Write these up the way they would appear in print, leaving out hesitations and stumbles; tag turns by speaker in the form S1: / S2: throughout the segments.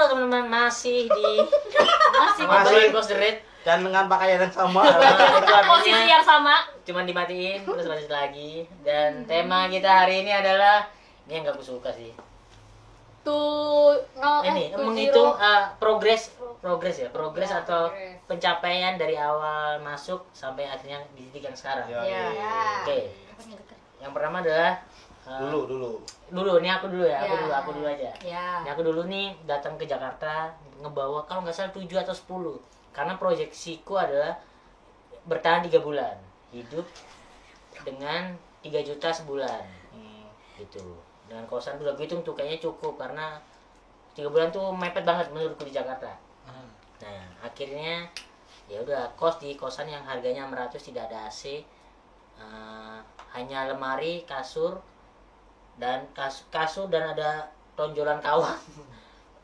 S1: teman-teman, masih
S2: Masih
S1: Ghost the Red
S3: dan dengan pakaian yang sama.
S2: posisi yang sama.
S1: cuman dimatiin terus lanjut lagi. Dan tema kita hari ini adalah ini yang gak aku suka sih. Ini menghitung progres ya, progres atau pencapaian dari awal masuk sampai akhirnya di titik yang sekarang.
S2: Ya.
S1: Oke. Yang pertama adalah dulu ini aku dulu ya, aku dulu aja.
S2: Ya.
S1: Ini aku dulu nih datang ke Jakarta ngebawa kalau nggak salah 7 atau 10. Karena proyeksiku adalah bertahan 3 bulan, hidup dengan 3 juta sebulan. Gitu. Dengan kosan udah gue hitung tuh kayaknya cukup karena 3 bulan tuh mepet banget menurutku di Jakarta. Nah, akhirnya ya udah kos di kosan yang harganya 600, tidak ada AC. Hanya lemari, kasur dan kasur dan ada tonjolan kawat.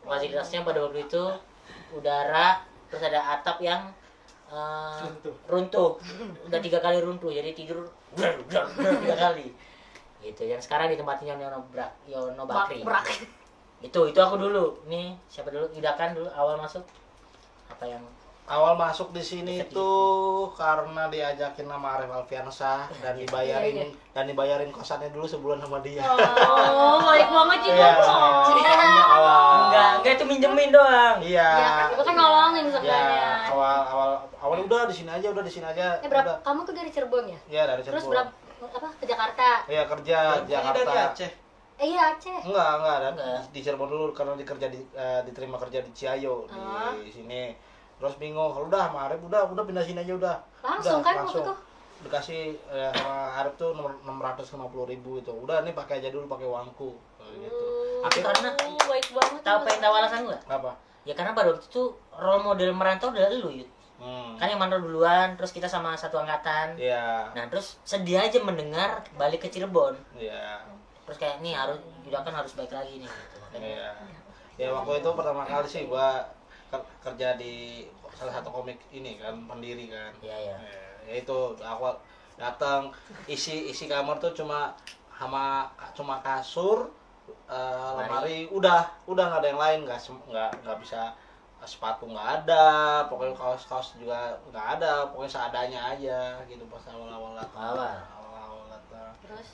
S1: Fasilitasnya pada waktu itu udara, terus ada atap yang runtuh. Udah 3 kali runtuh, jadi tidur 3 kali. Gitu. Yang sekarang ditempatin Yono Bakri. Itu aku dulu. Nih, siapa dulu? Idakan dulu awal masuk. Apa yang
S3: Awal masuk di sini itu karena diajakin sama Arif Alfiansyah dan dibayarin kosannya dulu sebulan sama dia.
S2: Oh, baik banget sih
S3: Ceritanya awal.
S1: Enggak itu minjemin doang.
S3: Iya.
S2: Ya, kan itu kan nolongin sebenarnya.
S3: Awal udah di sini aja.
S2: Berapa? Kamu tuh dari Cirebon ya?
S3: Iya, dari Cirebon.
S2: Terus berapa ke Jakarta?
S3: Iya, kerja Jakarta.
S4: Dari Aceh.
S2: Iya, Aceh.
S3: Enggak. Di Cirebon dulu karena diterima kerja di Ciayo di sini. Terus bingung, kalau udah sama Arif udah pindah sini aja udah.
S2: Langsung kan waktu itu?
S3: Dikasih sama Arif tuh 650.000 itu. Udah nih pakai aja dulu pakai uangku gitu.
S1: Karena
S2: baik banget.
S1: tahu alasan gue?
S3: Apa?
S1: Ya karena pada waktu itu role model merantau adalah lu, Yud. Kan yang merantau duluan, terus kita sama satu angkatan.
S3: Iya.
S1: Nah, terus sedih aja mendengar balik ke Cirebon.
S3: Iya.
S1: Terus kayak nih harus baik lagi nih gitu.
S3: Iya. Ya waktu itu pertama kali sih gua kerja di salah satu komik ini kan, pendiri kan.
S1: Iya.
S3: Ya itu aku datang isi kamar tuh cuma kasur, lemari, udah nggak ada yang lain, nggak bisa sepatu nggak ada, pokoknya kaos juga nggak ada, pokoknya seadanya aja gitu pas awal
S2: Terus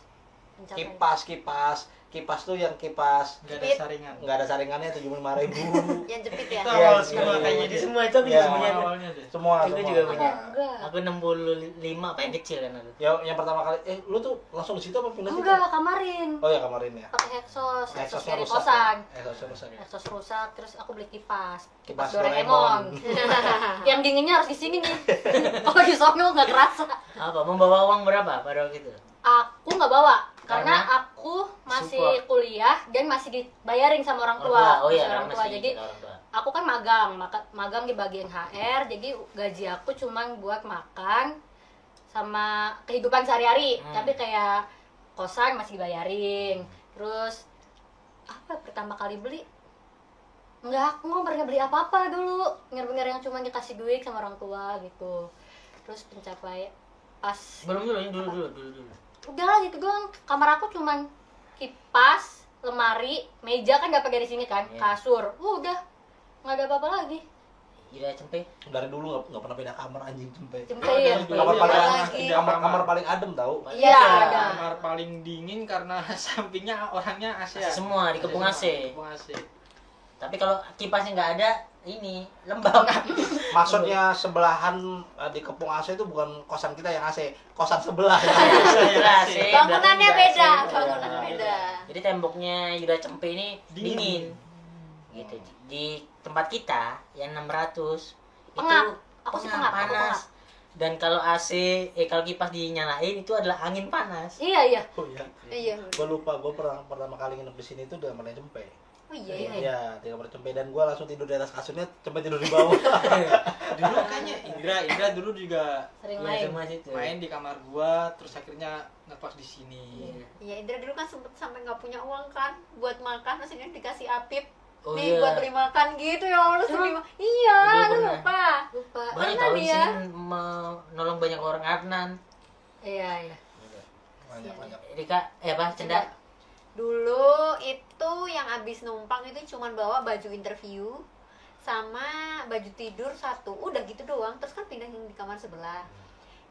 S3: kipas tuh yang kipas nggak ada saringannya 75.000.
S2: yang jepit ya?
S4: Itu awal
S3: Iya,
S4: semua kayaknya
S1: Jadi semua itu aku juga punya.
S4: awalnya deh.
S3: Semua.
S1: juga punya.
S2: Enggak.
S1: Aku 65 paling kecil kan aku.
S3: Yang pertama kali lu tuh langsung di situ apa pindah situ?
S2: Enggak, kamarin.
S3: Oh ya kamarin ya.
S2: Pakai Exos
S3: Exosnya
S2: dari
S3: rusak.
S2: kosan.
S3: Exosnya rusak ya.
S2: Exos rusak, terus aku beli kipas
S3: Doraemon.
S2: Yang dinginnya harus di sini nih. Kalau di sono nggak kerasa.
S1: Apa? Membawa uang berapa pada waktu itu?
S2: Aku nggak bawa karena
S1: Karena
S2: aku masih
S1: support.
S2: kuliah dan masih dibayarin sama orang tua.
S1: Oh iya,
S2: Masih orang tua.
S1: masih
S2: Jadi
S1: orang tua.
S2: aku kan magang di bagian HR, jadi gaji aku cuma buat makan sama kehidupan sehari-hari. Tapi kayak kosan masih dibayarin. Terus apa pertama kali beli? Enggak, aku nggak pernah beli apa-apa dulu. Bener-bener yang cuma dikasih duit sama orang tua gitu. Terus pencapaian pas
S1: Belum dulu.
S2: udah lah gitu doang. Kamar aku cuman kipas, lemari, meja kan dapat dari sini kan,
S1: Iya.
S2: kasur. Udah nggak ada apa-apa lagi.
S1: Iya, cempe.
S3: Dari dulu nggak pernah pindah kamar anjing cempe.
S2: Cempe.
S3: Kamar paling adem tau.
S2: Iya, ada.
S4: Kamar paling dingin karena sampingnya orangnya AC.
S1: Semua dikepung AC.
S4: Dikepung AC.
S1: Tapi kalau kipasnya nggak ada, ini lembab.
S3: Maksudnya sebelahan dikepung AC itu bukan kosan kita yang AC, kosan sebelah.
S1: AC.
S2: Bangunannya beda,
S1: AC.
S2: bangunan beda.
S1: Jadi temboknya Yuda Cempe ini dingin. Gitu. Di tempat kita yang 600
S2: Pengap.
S1: itu
S2: Aku sih pengap, aku
S1: panas. Dan kalau kalau kipas dinyalain itu adalah angin panas.
S2: Iya.
S3: Oh iya.
S2: Iya.
S3: Gue lupa, gue pertama kali nginep di sini itu udah mulai cempe.
S2: Oh iya.
S3: Iya, di kamar cempe dan gue langsung tidur di atas kasurnya, cempe tidur di bawah.
S4: Dulu kayaknya Indra dulu juga
S2: Sering
S1: Iya,
S2: main.
S1: semua situ.
S4: main di kamar gua, terus akhirnya ngekos di sini.
S5: Iya, Indra dulu kan sempet sampai nggak punya uang kan buat makan, maksudnya dikasih Apip
S1: Oh
S5: nih
S1: iya.
S5: buat beli makan gitu ya Allah sedih. Iya,
S1: Dulu
S5: lu
S1: pernah.
S5: lupa.
S2: Lupa.
S1: Banyak
S5: Pernah
S1: tahu di
S5: dia.
S1: sini menolong banyak orang Adnan.
S2: Iya.
S3: Banyak.
S1: Rika, apa? Cenda.
S5: Dulu itu yang abis numpang itu cuman bawa baju interview sama baju tidur satu, udah gitu doang. Terus kan pindah yang di kamar sebelah.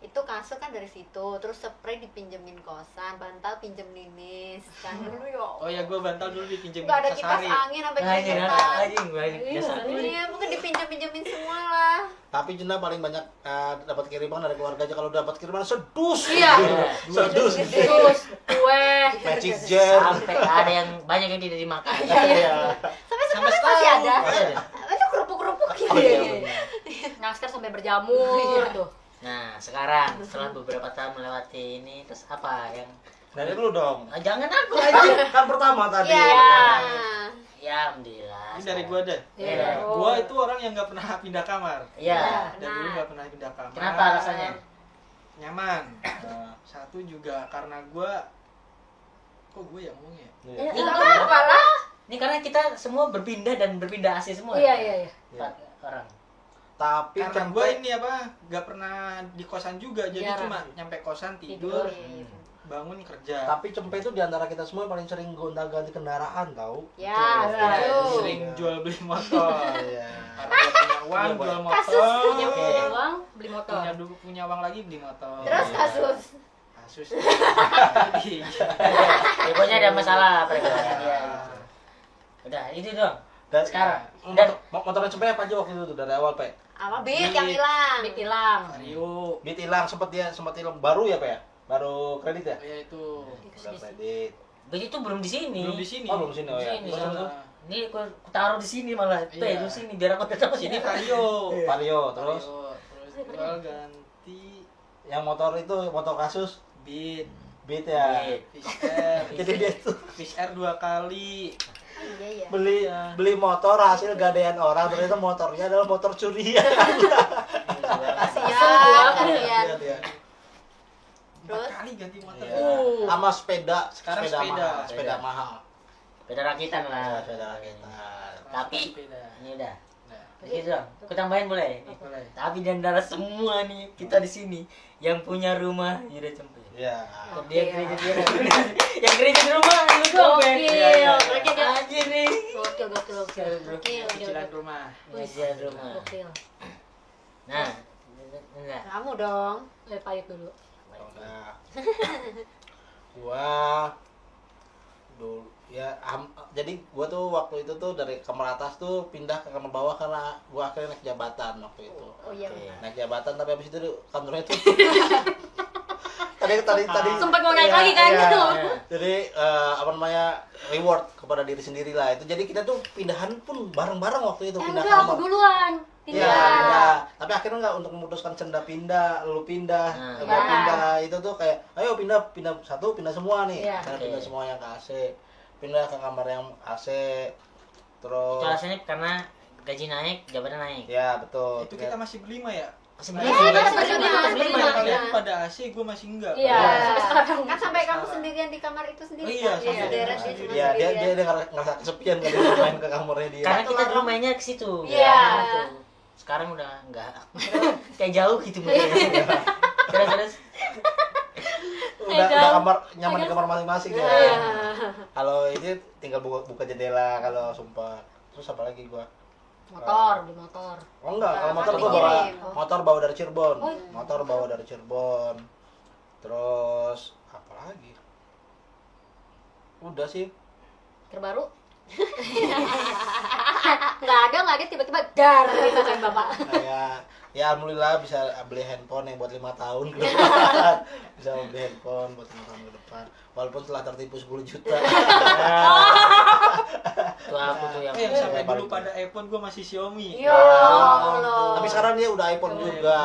S5: Itu kasur kan dari situ, terus spray dipinjemin kosan, bantal pinjem Ninis kan dulu ya.
S4: Oh ya, gue bantal dulu dipinjemin
S5: Nggak ada kipas
S4: Sasari.
S5: angin sampai
S1: Anjing,
S5: keringetan.
S1: anjing, anjing.
S2: Iya,
S1: Biasa.
S5: Iya, mungkin dipinjem-pinjemin semua lah.
S3: Tapi Jenda paling banyak dapat kiriman dari keluarganya. Kalau dapat kiriman sedus.
S2: Iya.
S3: Sedus.
S2: Terus kue.
S3: Magic Jar.
S1: Sampai ada yang banyak yang tidak dimakan.
S3: Iya.
S5: Sampai
S4: Sampai
S5: sekarang masih ada.
S1: Ada.
S5: Itu kerupuk-kerupuk gitu.
S3: Oh, iya,
S2: Naskar sampai berjamur tuh.
S1: Nah, sekarang setelah beberapa tahun melewati ini, terus apa yang
S3: Dari dulu dong.
S1: jangan aku
S3: Kan,
S1: aja.
S3: kan pertama tadi.
S5: Iya.
S1: Ya, alhamdulillah.
S4: Ini dari gue deh.
S1: Iya.
S4: Gue itu orang yang nggak pernah pindah kamar.
S1: Iya.
S4: Dari dulu nggak pernah pindah kamar.
S1: Kenapa alasannya?
S4: Nyaman.
S3: Nah,
S4: Satu juga karena gue, kok gue yang ngomongnya?
S3: iya.
S1: Ini
S5: Nggak apa-apa lah.
S1: Ini karena kita semua berpindah dan berpindah AC semua.
S2: Iya, iya, iya.
S1: Empat orang.
S3: Tapi
S4: Karena gue ini apa, nggak pernah di kosan juga, jadi
S2: Jarang.
S4: cuma nyampe kosan
S2: Tidur.
S4: tidur, bangun kerja.
S3: Tapi Cempe itu diantara kita semua yang paling sering gonta-ganti kendaraan tahu.
S5: Ya,
S2: Betul.
S5: setuju.
S4: Sering jual beli motor.
S3: Iya.
S4: Karena nggak punya uang
S3: Iya,
S4: jual
S5: Kasus
S4: motor.
S5: punya
S2: Punya uang, beli motor.
S4: Punya uang lagi beli motor.
S5: Terus kasus.
S4: Kasus.
S1: Ya, pokoknya ada masalah perekonomian dia. gitu. Udah, itu dong.
S3: Dan
S1: Sekarang.
S3: dan motornya Cempe apa aja waktu itu tuh dari awal, Pe?
S5: Sama beat yang hilang.
S2: Duit hilang.
S4: Mario.
S3: Beat hilang sempat hilang baru ya, Pe ya? Baru kredit ya?
S4: Ya itu.
S3: Udah kredit.
S1: Bus itu belum di sini.
S4: Belum di sini.
S3: Oh, belum sini oh ya.
S1: Sini,
S3: Terus
S1: sama.
S3: terus.
S1: Ini aku taruh di sini malah. Tuh,
S4: Iya.
S1: di sini biar aku tetap
S4: Sini Vario.
S3: Vario terus
S4: Terus gue ganti
S3: yang motor itu motor kasus
S4: Beat,
S3: Beat ya.
S1: Beat.
S4: Fish Air.
S3: Jadi dia tuh
S4: Fish Air 2 kali.
S5: Iya, iya.
S3: beli motor hasil gadean orang ternyata motornya adalah motor curian.
S5: Kasihan, kasihan.
S3: Iya, iya.
S4: 4
S5: Terus?
S4: kali ganti motor.
S3: Iya. Sama sepeda,
S4: Sekarang
S3: sepeda
S4: sepeda.
S3: mahal, sepeda mahal.
S1: Beda rakitan
S3: Ya,
S1: lah.
S3: sepeda kita.
S1: Tapi
S4: sepeda.
S1: ini udah.
S4: Nah,
S1: Begitu dong. Aku tambahin boleh?
S4: boleh.
S1: Tapi di antara semua nih kita di sini yang punya rumah Yuda Cempe.
S3: Iya.
S1: Dia gereja dia. Yang gereja di rumah itu dong, Ben.
S2: Gokil.
S1: Iya, iya.
S2: Mereka dia-
S1: Anjir nih.
S2: Gokil, gokil, gokil. Gokil,
S4: Cicilan rumah.
S1: Gereja di rumah.
S2: Gokil.
S1: Nah, enggak.
S5: Kamu dong.
S2: Pahit dulu.
S3: Nah. Gua dulu ya jadi gua tuh waktu itu tuh dari kamar atas tuh pindah ke kamar bawah karena gua akhirnya naik jabatan waktu itu.
S5: Oh iya.
S1: Oke.
S3: Naik jabatan tapi habis itu kantornya tuh tadi
S2: Sempat mau naik
S3: iya,
S2: lagi kan?
S3: iya.
S1: Iya.
S3: Jadi apa namanya reward kepada diri sendiri lah itu. Jadi kita tuh pindahan pun bareng-bareng waktu itu pindah
S2: Enggak, aku
S3: kamar.
S2: duluan.
S3: Iya, pindah. Tapi akhirnya nggak untuk memutuskan Cenda pindah, lu pindah,
S1: Nah,
S3: gua
S2: iya.
S3: pindah. Itu tuh kayak, ayo pindah satu, pindah semua nih.
S2: Iya.
S3: Karena
S1: Oke.
S3: pindah semua yang ke AC. Pindah ke kamar yang AC. Terus
S1: Itu alasannya karena gaji naik, jabatan naik.
S3: ya betul.
S4: Itu kita masih berlima ya?
S1: Masih
S2: Iya,
S1: berlima.
S2: kita berlima,
S1: Masih
S2: berlima.
S1: berlima.
S4: Kalian
S5: Iya.
S4: pada AC, gue masih enggak.
S2: Iya, sampai sekarang.
S5: Kan sampai kamu sendirian di kamar itu sendiri.
S4: Oh iya,
S5: kan?
S4: sampai
S5: Sederet
S4: dia
S5: dia cuma
S3: Iya, dia
S5: sendirian.
S3: dia ngerasa kesepian kan dia main ke kamarnya dia.
S1: Karena kita dulu mainnya ke situ.
S5: Iya.
S1: Gitu. Sekarang udah enggak. Kayak jauh gitu mungkin. Terus
S3: udah kamar nyaman di kamar masing-masing ya.
S5: Iya.
S3: Kalau ini tinggal buka jendela kalau sumpah. Terus apa lagi gua?
S2: Motor, beli motor.
S3: Oh enggak, kalau
S5: Nah,
S3: motor
S5: kan
S3: gua bawa
S5: dikirim.
S3: motor bawa dari Cirebon.
S2: Oh.
S3: Motor bawa dari Cirebon. Terus apa lagi? Udah sih.
S2: Terbaru. Nggak ada tiba-tiba dar gitu kan bapak.
S3: Kayak ya alhamdulillah bisa beli handphone yang buat 5 tahun ke depan. Bisa beli handphone buat 5 tahun ke depan. Walaupun telah tertipu 10 juta.
S1: tuh aku tuh yang
S4: Yang sampai
S3: Paling
S4: dulu pada iPhone gue masih Xiaomi.
S5: Ya Allah.
S3: Tapi sekarang dia udah iPhone
S4: Udah
S3: juga.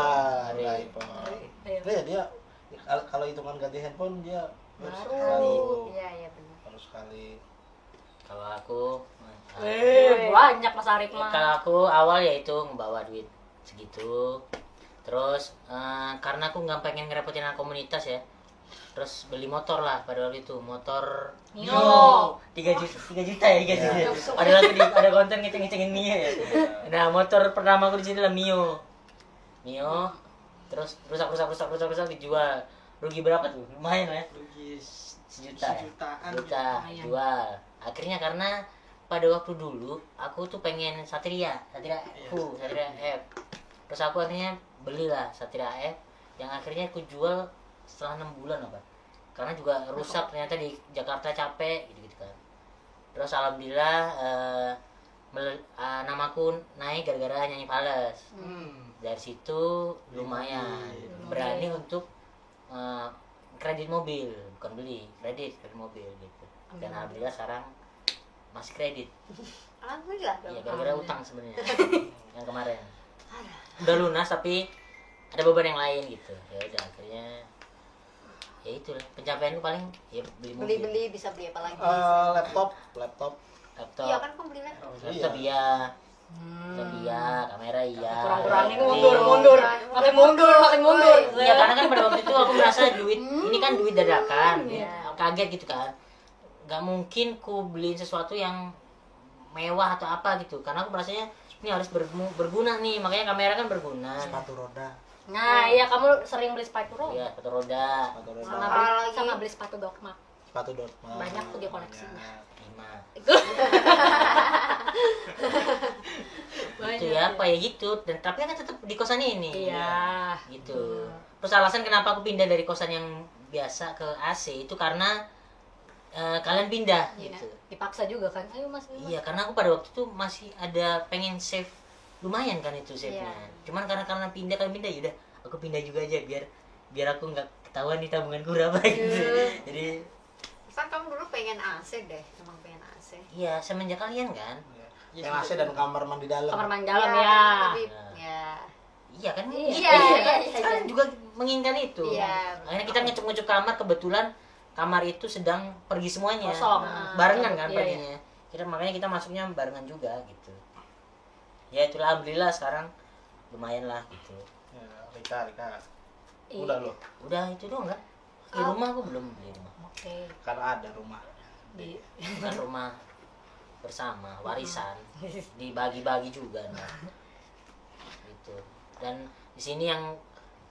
S1: iPhone.
S3: Udah iPhone.
S2: Iya.
S3: Nah, ya dia kalau hitungan ganti handphone dia
S2: Baru.
S5: Iya, iya benar.
S3: baru sekali.
S1: kalau aku
S2: Banyak Mas Arif mah.
S1: kalau aku awal ya itu ngebawa duit segitu. Terus karena aku nggak pengen ngerepotin anak komunitas ya. Terus beli motor lah pada waktu itu, motor
S2: Mio.
S1: 3 juta ya 3 juta. Padahal aku ada konten ngeceng-ngecengin Mio ya. Nah, motor pertama aku di sini lah Mio. Terus rusak dijual. Rugi berapa tuh? Lumayan lah ya.
S4: Rugi
S1: sejuta ya?
S4: Sejutaan.
S1: Juta
S2: Lumayan.
S1: jual. Akhirnya karena pada waktu dulu aku tuh pengen Satria F. Terus aku akhirnya belilah Satria F yang akhirnya aku jual setelah 6 bulan apa. Karena juga rusak ternyata di Jakarta, capek gitu kan. Terus alhamdulillah namaku naik gara-gara nyanyi Fales. Dari situ lumayan berani untuk kredit mobil, bukan beli, kredit mobil gitu. Dan alhamdulillah sekarang masih kredit.
S5: Alhamdulillah dong.
S1: Iya, gara-gara utang sebenarnya yang kemarin. Udah lunas tapi ada beban yang lain gitu. Ya udah akhirnya ya itulah pencapaianku paling ya beli mobil.
S5: Beli bisa beli apa lagi?
S3: Laptop
S5: Iya kan kamu beli laptop.
S1: Laptop iya. Laptop iya, kamera iya.
S2: Kurang-kurangin
S1: Jadi-
S2: mundur. Makin mundur.
S1: Iya karena kan pada waktu itu aku merasa duit ini kan duit dadakan,
S5: Iya.
S1: kaget gitu kan. Gak mungkin ku beliin sesuatu yang mewah atau apa gitu, karena aku merasanya ini harus berguna nih, makanya kamera kan berguna.
S3: sepatu roda
S2: Nah, iya kamu sering beli sepatu roda.
S1: Iya, sepatu roda
S5: Apalagi?
S2: Sama beli sepatu Dokmak.
S3: sepatu Dortmund.
S2: Banyak tuh dia koleksinya.
S1: 5. Itu ya apa ya gitu, dan tapi kan tetap di kosan ini.
S2: Iya.
S1: Gitu. Terus alasan kenapa aku pindah dari kosan yang biasa ke AC itu karena kalian pindah
S2: Iya.
S1: gitu.
S2: Dipaksa juga kan. Ayo Mas.
S1: Iya, karena aku pada waktu itu masih ada pengen save lumayan kan itu save-nya.
S5: Iya.
S1: Cuman karena pindah kalian pindah, yaudah aku pindah juga aja biar aku nggak ketahuan di tabunganku berapa gitu. Jadi
S5: Kan kamu dulu pengen AC deh, emang pengen AC.
S1: iya semenjak kalian kan.
S3: yang AC dan kamar mandi dalam.
S2: Kamar mandi dalam
S5: Iya,
S2: ya.
S5: lebih- Ya.
S1: Iya kan?
S2: Iya.
S1: Kalian juga menginginkan itu.
S5: Iya.
S1: Akhirnya kita ngecup-ngecup kamar, kebetulan kamar itu sedang pergi semuanya.
S2: Kosong.
S1: Barengan kan
S2: Iya,
S1: perginya. Makanya kita masuknya barengan juga gitu. Ya itulah alhamdulillah sekarang lumayan lah gitu.
S3: Ya, Rika.
S2: Iya.
S3: Udah lo.
S1: Udah itu doang kan? Di rumah aku belum beli rumah.
S2: Oke.
S3: Kan ada rumah.
S2: Di
S1: Bukan rumah bersama, warisan. Dibagi-bagi juga nah. Gitu. Dan di sini yang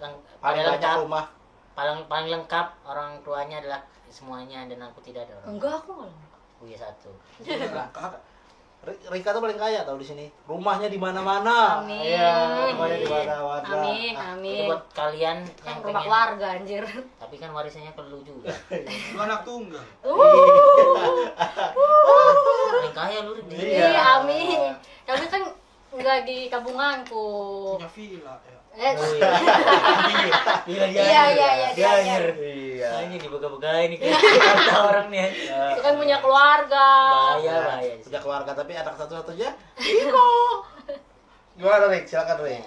S3: Paling banyak
S1: lengkap,
S3: rumah.
S1: paling lengkap orang tuanya adalah semuanya, dan aku tidak ada orang.
S2: enggak aku enggak.
S1: Punya satu.
S3: Rika tuh paling kaya tau di sini. Rumahnya di mana-mana.
S2: Amin.
S3: Iya, rumahnya di mana-mana.
S2: Amin,
S1: Itu
S2: amin.
S1: buat kalian yang
S2: Rumah
S1: pengen.
S2: keluarga anjir.
S1: Tapi kan warisannya perlu juga.
S4: Lu anak tunggal.
S1: Paling kaya lu di.
S3: Iya.
S2: Iya, amin. Tapi kan enggak di tabunganku.
S4: Punya villa ya.
S1: Iya,
S5: Iya, dia
S1: anjir.
S3: Iya.
S1: Ini dibuka-buka ini kayak kata orang nih.
S2: Itu kan punya keluarga.
S1: Bahaya.
S3: Punya keluarga tapi anak satu-satunya Iko. Gimana Rik? Silakan Rik.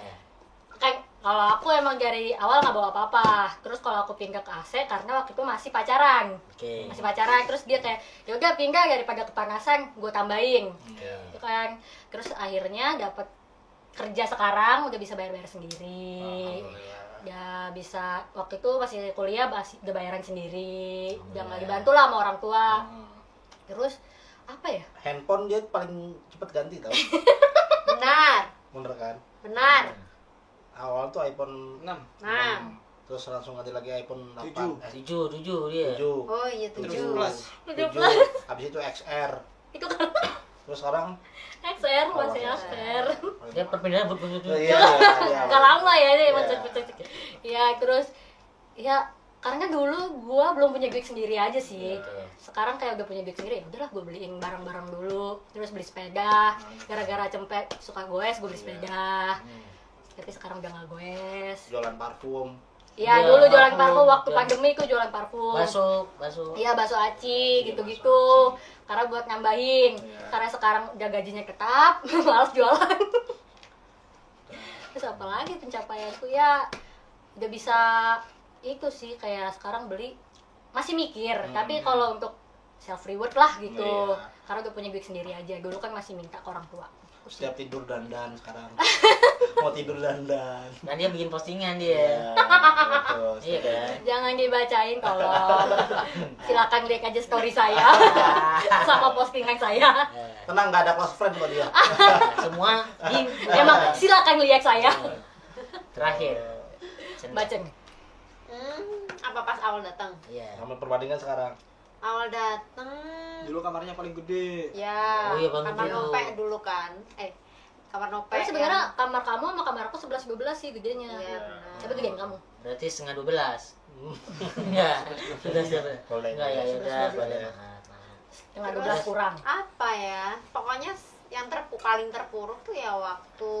S2: Kan kalau aku emang dari awal nggak bawa apa-apa. Terus kalau aku pindah ke AC karena waktu itu masih pacaran.
S1: Oke.
S2: Masih pacaran, terus dia kayak ya udah pindah daripada kepanasan, gue tambahin. Itu kan. Terus akhirnya dapat kerja sekarang udah bisa bayar-bayar sendiri. Ya bisa, waktu itu masih kuliah udah bayaran sendiri. Udah nggak dibantu lah sama orang tua. Terus apa ya?
S3: Handphone dia paling cepet ganti tau.
S5: Benar.
S3: Bener kan?
S5: Benar.
S3: Awal tuh iPhone
S4: 6.
S5: Nah.
S3: terus langsung ganti lagi iPhone 8
S1: tujuh dia.
S3: 7
S5: Oh iya 7.
S4: Plus.
S3: 7 habis itu XR
S2: Itu kan
S3: terus sekarang
S2: XR masih
S3: Oh,
S2: XR.
S1: Dia perpindahan betul.
S3: iya
S2: Gak lama ya deh
S3: Iya.
S2: mencet-mencet. Ya terus ya karena dulu gua belum punya duit sendiri aja sih.
S1: Oke.
S2: Sekarang kayak udah punya duit sendiri, ya udahlah gue beliin barang-barang dulu, terus beli sepeda. Gara-gara cempet suka goes, gue beli sepeda. Tapi sekarang udah gak goes.
S3: jualan parfum
S2: Ya
S1: Iya,
S2: dulu jualan
S1: parfum.
S2: parfum waktu
S1: Jualan-
S2: pandemi gue jualan parfum.
S1: Bakso.
S2: Iya bakso aci gitu-gitu. Karena buat nambahin.
S3: Iya.
S2: Karena sekarang udah gajinya tetap, malas jualan. Terus apa lagi pencapaianku ya udah bisa itu sih kayak sekarang beli masih mikir. Tapi kalau untuk self reward lah gitu.
S3: Iya.
S2: Karena udah punya duit sendiri aja. Dulu kan masih minta ke orang tua.
S3: setiap tidur dandan sekarang mau tidur dandan
S1: Dan dia bikin postingan dia.
S3: betul.
S1: Iya kan?
S2: Jangan dibacain tolong. Silakan lihat aja story saya sama postingan saya.
S3: tenang nggak ada close friend kok dia
S1: Semua di
S2: Emang silakan lihat saya.
S1: terakhir.
S2: Baca.
S5: Apa pas awal datang?
S1: Iya.
S3: sama perbandingan sekarang
S5: Awal dateng
S4: Dulu kamarnya paling gede.
S5: ya,
S1: Oh iya, Bang
S5: kamar
S1: Gio.
S5: Nope dulu kan. Kamar Nope.
S2: Tapi sebenarnya kamar kamu sama kamar aku 11-12 sih gedenya.
S5: Iya, benar.
S2: Siapa gedean kamu?
S1: Berarti setengah 12. Enggak. Sudah siapa?
S3: Boleh.
S1: Enggak ya, udah boleh.
S2: Boleh.
S1: Maaf, maaf.
S2: Setengah
S5: Terus
S2: 12 kurang.
S5: apa ya? Pokoknya yang paling terpuruk tuh ya waktu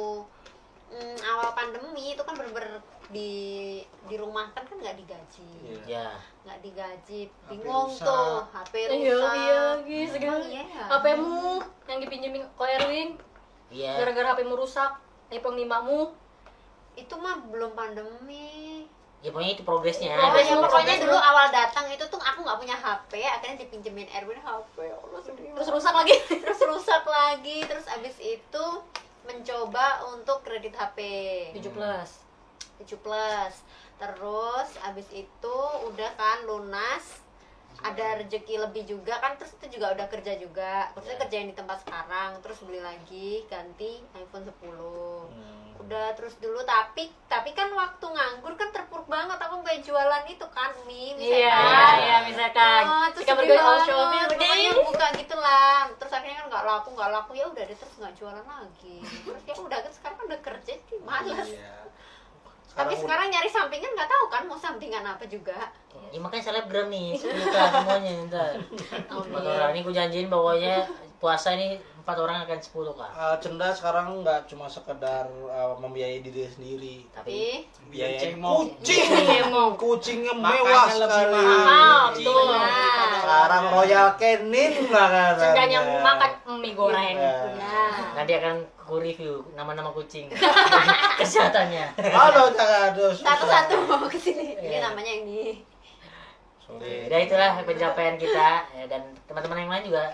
S5: awal pandemi itu kan bener-bener di rumah kan nggak digaji.
S3: Iya.
S1: Ya.
S5: Nggak digaji, bingung
S4: rusak.
S5: tuh, HP
S2: Iya,
S5: rusak.
S2: iya, guys.
S5: Emang iya ya?
S2: HP-mu yang dipinjemin ke Erwin
S1: Iya.
S2: gara-gara HP-mu rusak, iPhone 5-mu.
S5: Itu mah belum pandemi.
S1: Ya pokoknya itu progresnya.
S2: Progresnya,
S5: Pokoknya
S2: progresnya.
S5: dulu awal datang itu tuh aku nggak punya HP, akhirnya dipinjemin Erwin HP. Allah sedih.
S2: Terus rusak lagi.
S5: Terus rusak lagi, terus abis itu mencoba untuk kredit HP
S2: 7 plus.
S5: 7 plus. Terus abis itu udah kan lunas, ada rezeki lebih juga kan, terus itu juga udah kerja juga. Terus kerja yang di tempat sekarang, terus beli lagi ganti iPhone 10. Udah terus dulu tapi kan waktu nganggur kan terpuruk banget, aku kayak jualan itu kan mie
S2: Iya,
S5: misalkan.
S2: iya misalkan.
S5: Terus
S2: Jika
S5: sedih
S2: bergaya all
S5: banget.
S2: Shopee
S5: Pokoknya
S2: udah.
S5: buka gitu lah, terus akhirnya kan nggak laku ya udah deh, terus nggak jualan lagi. Terus ya udah kan sekarang kan udah kerja jadi malas.
S3: Iya.
S5: Tapi sekarang nyari sampingan nggak tahu kan mau sampingan apa juga.
S1: Ya makanya selebgram nih, 10 juta semuanya ntar. 4 orang ini gue janjiin pokoknya puasa ini 4 orang akan 10 kak.
S3: Cenda sekarang nggak cuma sekedar membiayai diri sendiri,
S1: Tapi
S4: Biar
S3: biayai
S4: cemong.
S3: kucingnya
S4: Makanya
S3: mewah
S4: lebih
S3: sekali.
S2: mahal, betul.
S5: Nah,
S3: Sekarang Royal Canin makanan.
S2: Seenggaknya makan mie goreng.
S3: Iya.
S5: ya.
S1: nanti akan ku review nama-nama kucing kesehatannya.
S3: Aduh, jangan aduh.
S5: Satu-satu mau ke sini. Ini
S1: Iya.
S5: namanya ini.
S3: Sorry.
S1: Ya itulah pencapaian kita ya, dan teman-teman yang lain juga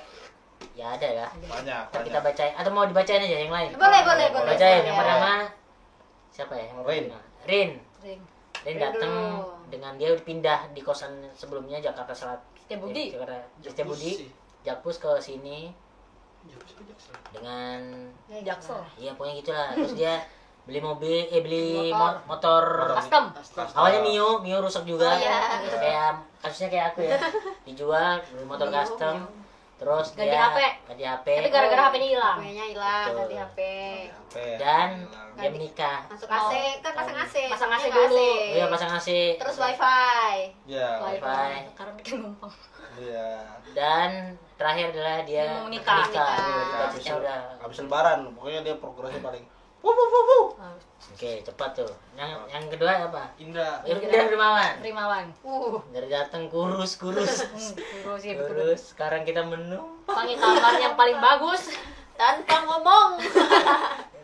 S1: ya ada ya.
S3: Banyak.
S1: Ntar kita bacain atau mau dibacain aja yang lain?
S5: Boleh.
S1: Bacain yang
S5: Boleh.
S1: pertama siapa ya?
S3: Rin.
S1: Rin
S2: Ring.
S1: Rin
S5: Rin
S1: datang
S5: dulu.
S1: dengan dia udah pindah di kosan sebelumnya Jakarta Selatan.
S2: Setiabudi.
S1: Jakarta Setiabudi. Jakpus ke sini dengan
S2: Jaksel.
S1: iya pokoknya gitulah. Terus dia beli mobil beli
S2: Motor.
S1: motor.
S2: Custom.
S1: Awalnya Mio rusak juga.
S5: Oh, iya.
S1: Kayak kasusnya kayak aku ya. Dijual beli motor
S5: Mio,
S1: custom.
S5: Mio.
S1: Terus
S2: Ganti
S1: dia
S2: HP.
S1: ganti HP.
S2: Tapi gara-gara HP-nya hilang.
S5: HP-nya hilang,
S1: Betul.
S5: ganti HP.
S1: Dan dia
S5: Ganti.
S1: menikah.
S5: Masuk AC, kan pasang AC.
S2: Pasang AC
S5: sebelumnya
S2: dulu.
S5: nggak
S1: Oh iya pasang AC.
S5: Terus wifi.
S3: Ya.
S1: Wifi.
S2: Sekarang kita numpang.
S3: Iya.
S1: Dan terakhir adalah dia
S2: Dia mau menikah.
S1: Menikah.
S3: Habis
S1: Udah.
S3: habis lebaran, pokoknya dia progresnya paling. Wuh.
S1: Oke, cepat tuh. Yang kedua apa?
S4: Indra.
S1: Indra Primawan.
S2: Primawan.
S1: Dari datang kurus.
S2: Terus ya betul.
S1: Kurus. Sekarang kita menumpang.
S2: Panggil kamar yang paling bagus.
S5: Tanpa ngomong.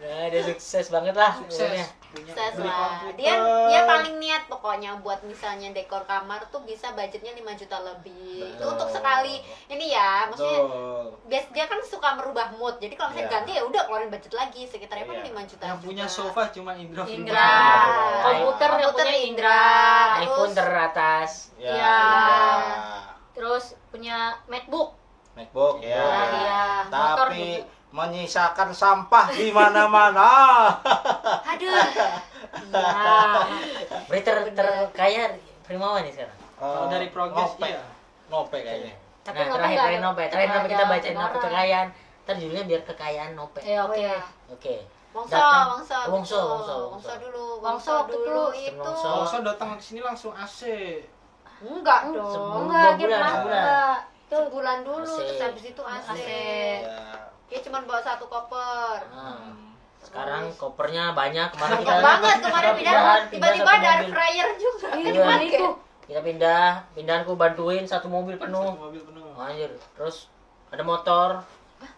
S1: Nah, dia sukses banget lah. pokoknya.
S5: Sukses
S4: Beli
S5: lah.
S4: komputer.
S5: Dia paling niat pokoknya buat misalnya dekor kamar tuh bisa budgetnya 5 juta lebih. Itu
S3: Betul.
S5: untuk sekali ini ya, maksudnya
S3: Betul.
S5: dia kan suka merubah mood. Jadi kalau misalnya
S3: Iya.
S5: ganti ya udah keluarin budget lagi sekitarnya pun
S3: Iya.
S5: 5 juta.
S4: Yang punya
S5: juga.
S4: sofa cuma Indra.
S2: Indra. Komputer yang punya Indra.
S1: iPhone teratas.
S3: Ya.
S2: Iya.
S3: Iya.
S2: Terus punya MacBook.
S3: MacBook ya.
S2: Nah, iya. Motor
S3: Tapi
S2: juga.
S3: menyisakan sampah di mana-mana.
S5: Aduh.
S2: Nah,
S1: Berarti terkaya Primawan nih sekarang.
S4: Kalau dari progres
S3: Nope.
S4: iya.
S3: Nope kayaknya.
S2: tapi
S1: Nah,
S2: Nope
S1: terakhir
S2: nggak
S1: dari
S2: ada-
S1: Nope. Terakhir Nope kita
S2: ada
S1: bacain Nope
S2: pengeluaran.
S1: kekayaan. Ntar judulnya biar kekayaan Nope.
S2: oke.
S5: iya.
S1: Oke.
S5: Wongso,
S1: Datang.
S5: Wongso,
S1: Wongso,
S5: betul.
S1: Wongso,
S5: Wongso dulu.
S2: Wongso waktu
S5: dulu
S2: dulu.
S5: itu.
S1: Wongso.
S4: Wongso datang ke sini langsung AC.
S5: Enggak
S2: Oh,
S5: dong.
S1: Enggak,
S2: Enggak,
S1: bulan,
S2: gitu
S1: sebulan.
S2: enggak. Tuh,
S5: Sebulan dulu,
S1: AC.
S5: terus habis itu AC.
S2: AC.
S3: Ya.
S5: Dia cuma bawa 1 koper.
S1: Nah, sekarang kopernya banyak. Kemarin
S5: Banyak
S1: kita
S5: banget kemarin pindah, tiba-tiba
S1: satu
S5: ada air
S1: mobil.
S5: fryer juga.
S2: Iya,
S5: Kan
S2: gimana
S5: dipakai.
S2: itu?
S1: Kita pindahanku bantuin satu mobil penuh.
S4: Satu mobil penuh.
S1: Anjir. Terus ada motor.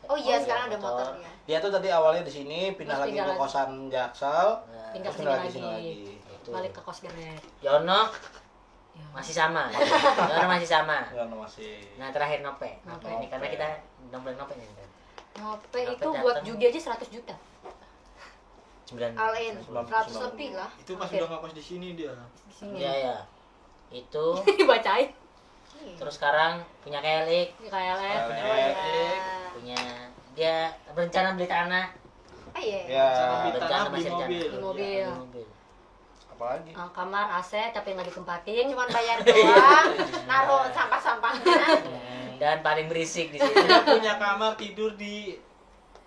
S5: Oh iya,
S1: Oh,
S5: sekarang
S1: iya,
S5: ada
S1: motor.
S5: motor ya.
S3: Dia tuh tadi awalnya di sini, pindah
S2: Terus
S3: lagi
S2: pindah
S3: ke
S2: lagi.
S3: kosan Jaksel,
S1: Nah,
S2: Pindah
S3: terus
S2: ke
S3: pindah
S2: sini
S3: lagi sini
S2: lagi.
S3: lagi.
S1: itu.
S2: Balik ke kos geret.
S1: Yono masih sama. Yono masih sama.
S3: Ya masih.
S1: Nah, terakhir Nope.
S2: Nope.
S1: Ini karena kita nomor Nope nih.
S2: Nope itu
S1: Nope
S2: buat
S1: datang.
S2: judi aja 100 juta.
S1: 9.
S5: All in,
S3: 90.
S5: 100 lebih lah.
S4: Itu pas
S2: Oke.
S4: udah ngekos di sini dia.
S2: Di sini.
S1: Iya, ya. Itu
S2: Dibacain.
S1: terus sekarang punya KLX,
S2: Di KLS.
S3: KLS.
S5: Oh iya.
S1: punya dia berencana beli tanah.
S5: Oh iya.
S3: Ya.
S4: Cara beli
S1: berencana
S4: tanah, beli
S1: masih rencana.
S4: mobil.
S2: Beli mobil.
S1: Beli mobil.
S3: apalagi
S2: kamar AC tapi nggak ditempatin.
S5: Cuman bayar doang, naruh sampah-sampahnya.
S1: Dan paling berisik di sini.
S4: Dia punya kamar tidur di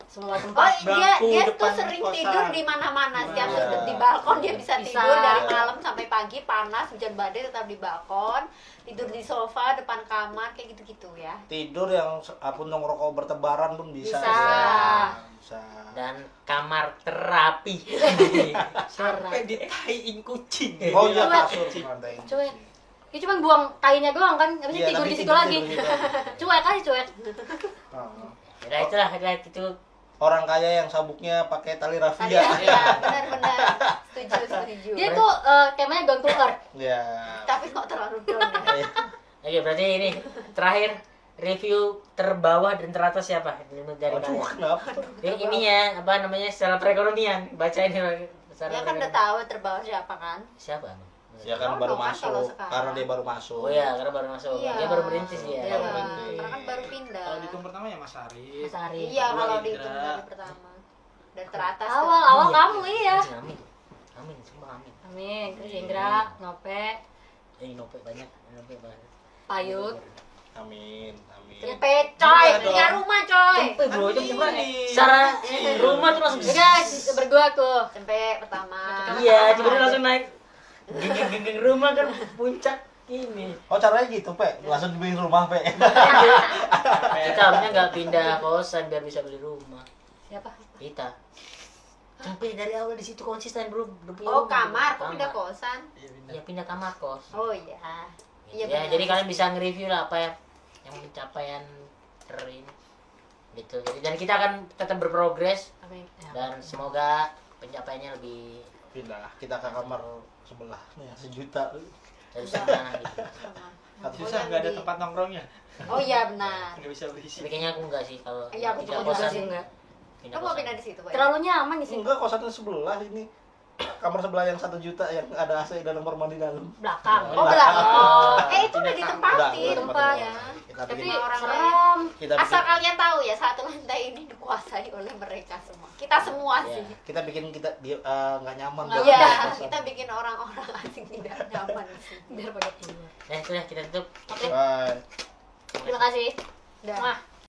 S2: Semua
S5: Oh
S2: tempat.
S5: dia
S4: Bangku
S5: tuh
S4: depan
S5: sering
S4: kosan.
S5: tidur di mana-mana. Setiap
S3: Iya.
S5: sudut di balkon dia bisa
S2: Bisa.
S5: tidur dari malam sampai pagi, panas hujan badai tetap di balkon, tidur di sofa depan kamar kayak gitu-gitu ya.
S3: tidur yang puntung rokok bertebaran pun bisa.
S2: Bisa.
S3: Bisa.
S1: Dan kamar terapi.
S4: sampai ditaiin kucing.
S3: Oh iya
S2: Cuek.
S3: kasur lantai.
S2: Cuek. Dia cuma buang tainya doang kan, habis
S3: Iya,
S2: itu tidur
S3: tapi
S2: di situ
S3: tidur
S2: lagi.
S3: di situ.
S2: Cuek aja cuek.
S3: Oh.
S1: Ya itulah itu.
S3: Orang kaya yang sabuknya pakai tali
S5: Tadi
S3: rafia.
S5: ya, benar-benar setuju.
S2: Dia tuh kemanya down to earth.
S3: Ya.
S5: Tapi kok terlalu down ya.
S1: Oke, berarti ini terakhir review terbawah dan teratas siapa dari
S3: Aduh,
S1: kalian?
S3: kenapa?
S1: Yang ininya apa namanya secara perekonomian bacain secara
S5: Ya kan udah
S1: perekonomian.
S5: tahu terbawah siapa kan?
S1: Siapa?
S3: Ya kan
S5: Oh,
S3: baru
S5: kan kalau
S3: masuk.
S5: sekarang.
S3: Karena dia baru masuk.
S1: Oh ya, karena baru masuk.
S5: Iya.
S1: Dia baru merintis ya.
S2: Iya.
S5: Karena kan baru pindah.
S4: Kalau dihitung pertama ya Mas Arif.
S2: Mas Ari.
S5: Iya,
S4: Kedua
S5: kalau
S4: Indra.
S5: dihitung dari pertama. Dan teratas
S2: Awal
S1: Iya.
S2: kamu iya.
S1: Amin. Amin, sumpah amin.
S2: Amin. Terus Indra, Nope,
S1: Nope banyak, Nope banyak.
S2: Payut.
S3: Amin. Amin.
S5: Tempe coy,
S4: Iya
S5: punya
S4: dong.
S5: rumah coy.
S1: Tempe bro, itu
S4: Amin.
S1: berapa? Secara rumah tuh langsung
S2: Ya guys, berdua tuh.
S5: Tempe pertama.
S1: Iya, tiba-tiba langsung naik. Geng-geng rumah kan puncak ini.
S3: Oh caranya gitu, Pe? Langsung dibeli rumah, Pe?
S1: Kita harusnya nggak pindah kosan biar bisa beli rumah.
S2: Siapa?
S1: Kita. Sampai dari awal di situ konsisten bro. Udah punya
S5: Oh,
S1: rumah.
S5: kamar, kok pindah kosan?
S1: Ya pindah kamar kos.
S5: Oh iya. Iya
S1: Ya,
S5: benar.
S1: jadi kalian bisa nge-review lah apa yang pencapaian ini gitu. Jadi dan kita akan tetap berprogres
S2: Amin. Ya.
S1: dan semoga pencapaiannya lebih
S3: Pindah. Kita ke kamar sebelah. Nih, 1 juta.
S1: dari sana gitu.
S4: Susah nggak ada tempat nongkrongnya.
S5: Oh iya benar.
S4: Nggak bisa berisi.
S1: Tapi kayaknya aku enggak sih kalau
S5: Iya, aku
S1: pindah
S5: juga
S1: kosan.
S2: sih enggak.
S1: Pindah
S5: Kamu mau
S1: kosan.
S5: pindah di situ, Pak?
S2: Terlalu nyaman di sini.
S3: Enggak, kosannya sebelah ini. Kamar sebelah yang 1 juta yang ada AC dan kamar mandi dalam.
S2: Belakang.
S5: Oh, belakang. Itu udah ditempatin.
S2: tempat.
S5: Ya.
S3: Kita
S2: Tapi
S3: bikin,
S5: orang
S2: serem.
S3: kita
S5: Asal
S3: bikin,
S5: kalian tahu ya, satu lantai ini dikuasai oleh mereka semua. Kita semua
S1: Iya.
S5: sih.
S3: kita bikin kita dia nggak nyaman.
S2: Nggak
S3: buat
S5: Iya,
S3: kosan.
S5: kita bikin orang-orang asing tidak nyaman di sini.
S2: Biar pada keluar.
S1: Nah, itu ya kita tutup.
S2: Oke,
S3: Bye.
S2: terima kasih.
S5: Dah.
S2: Wah.